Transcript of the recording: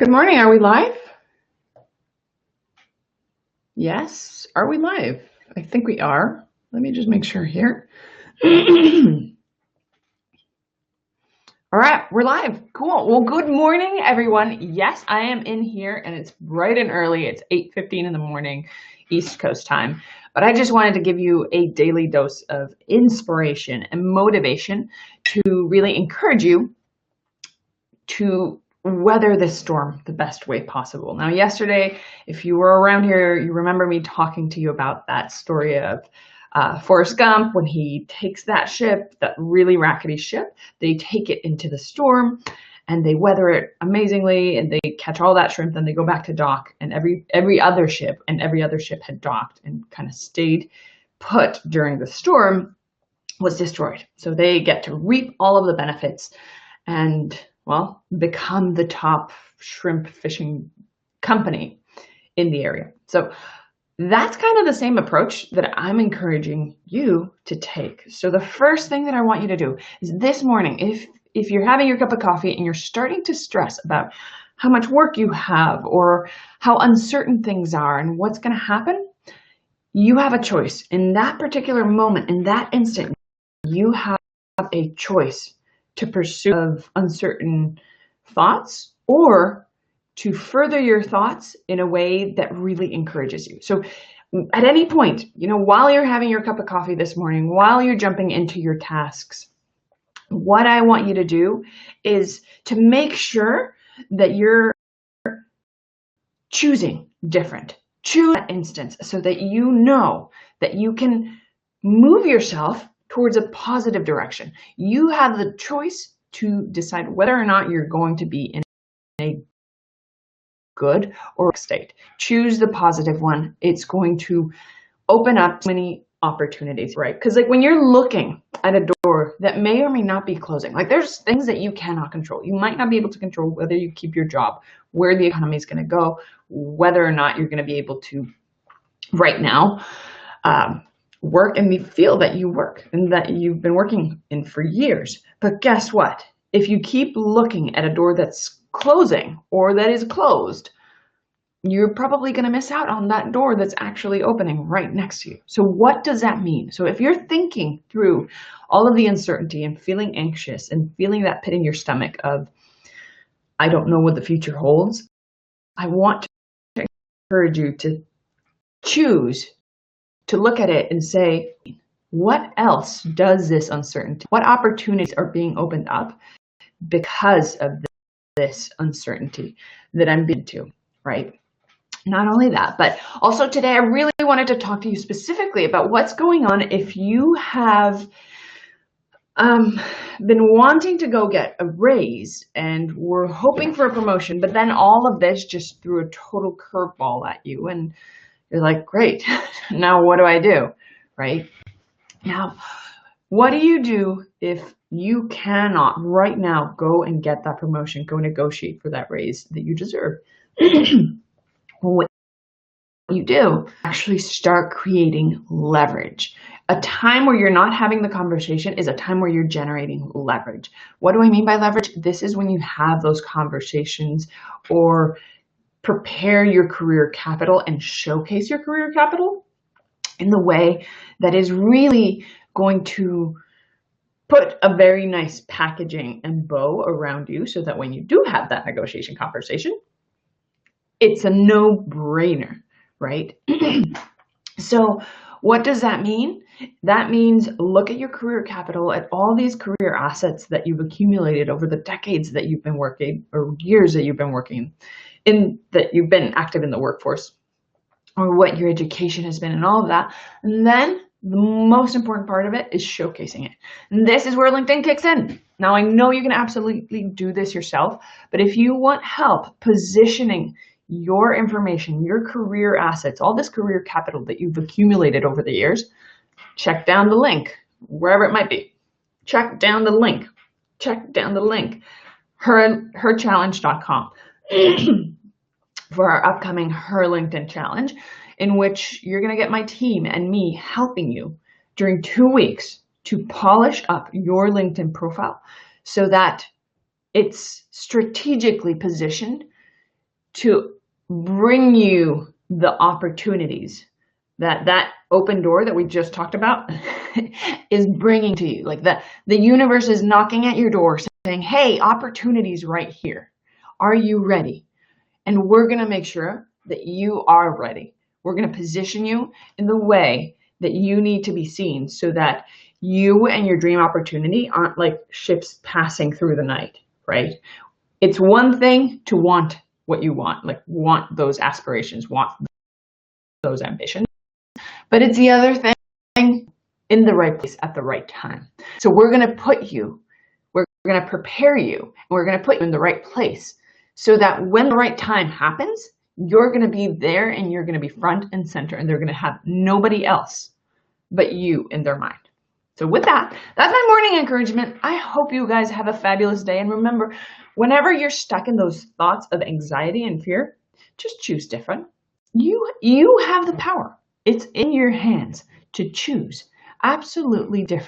Good morning. Are we live? Yes. Are we live? I think we are. Let me just make sure here. All right, we're live. Cool. Well, good morning, everyone. Yes, I am in here and it's bright and early. It's 8:15 in the morning, East Coast time. But I just wanted to give you a daily dose of inspiration and motivation to really encourage you to weather this storm the best way possible. Now, yesterday, if you were around here, you remember me talking to you about that story of Forrest Gump when he takes that ship, that really rackety ship, they take it into the storm and they weather it amazingly and they catch all that shrimp, then they go back to dock and every other ship had docked and kind of stayed put during the storm was destroyed. So they get to reap all of the benefits and, well, become the top shrimp fishing company in the area. So that's kind of the same approach that I'm encouraging you to take. So the first thing that I want you to do is this morning, if you're having your cup of coffee and you're starting to stress about how much work you have or how uncertain things are and what's going to happen, you have a choice. In that particular moment, in that instant, you have a choice to pursue of uncertain thoughts or to further your thoughts in a way that really encourages you. So at any point, while you're having your cup of coffee this morning, while you're jumping into your tasks, what I want you to do is to make sure that you're choosing different. Choose that instance so that you know that you can move yourself towards a positive direction. You have the choice to decide whether or not you're going to be in a good or state. Choose the positive one. It's going to open up many opportunities, right? Because when you're looking at a door that may or may not be closing, there's things that you cannot control. You might not be able to control whether you keep your job, where the economy is going to go, whether or not you're going to be able to right now work in the field that you work and that you've been working in for years. But guess what? If you keep looking at a door that's closing or that is closed, you're probably going to miss out on that door that's actually opening right next to you. So what does that mean? So if you're thinking through all of the uncertainty and feeling anxious and feeling that pit in your stomach of, I don't know what the future holds, I want to encourage you to choose to look at it and say, what else does this uncertainty, what opportunities are being opened up because of this uncertainty that I'm being to, right? Not only that, but also today I really wanted to talk to you specifically about what's going on if you have been wanting to go get a raise and we're hoping for a promotion, but then all of this just threw a total curveball at you and you're like, great, now what do I do, right? Now, what do you do if you cannot right now go and get that promotion, go negotiate for that raise that you deserve? What you do, actually start creating leverage. A time where you're not having the conversation is a time where you're generating leverage. What do I mean by leverage? This is when you have those conversations or prepare your career capital and showcase your career capital in the way that is really going to put a very nice packaging and bow around you so that when you do have that negotiation conversation, it's a no-brainer, right? So what does that mean? That means look at your career capital, at all these career assets that you've accumulated over the decades that you've been working or years that you've been working in, that you've been active in the workforce, or what your education has been and all of that. And then the most important part of it is showcasing it. And this is where LinkedIn kicks in. Now, I know you can absolutely do this yourself, but if you want help positioning your information, your career assets, all this career capital that you've accumulated over the years, check down the link, wherever it might be. Check down the link. Check down the link. herchallenge.com for our upcoming Her LinkedIn Challenge, in which you're going to get my team and me helping you during 2 weeks to polish up your LinkedIn profile so that it's strategically positioned to bring you the opportunities that open door that we just talked about is bringing to you. Like the universe is knocking at your door saying, hey, opportunities right here. Are you ready? And we're going to make sure that you are ready. We're going to position you in the way that you need to be seen so that you and your dream opportunity aren't like ships passing through the night, right? It's one thing to want what you want, like want those aspirations, want those ambitions, but it's the other thing in the right place at the right time. So we're going to prepare you, and we're going to put you in the right place so that when the right time happens, you're going to be there and you're going to be front and center, and they're going to have nobody else but you in their mind. So with that, that's my morning encouragement. I hope you guys have a fabulous day. And remember, whenever you're stuck in those thoughts of anxiety and fear, just choose different. You have the power. It's in your hands to choose absolutely different.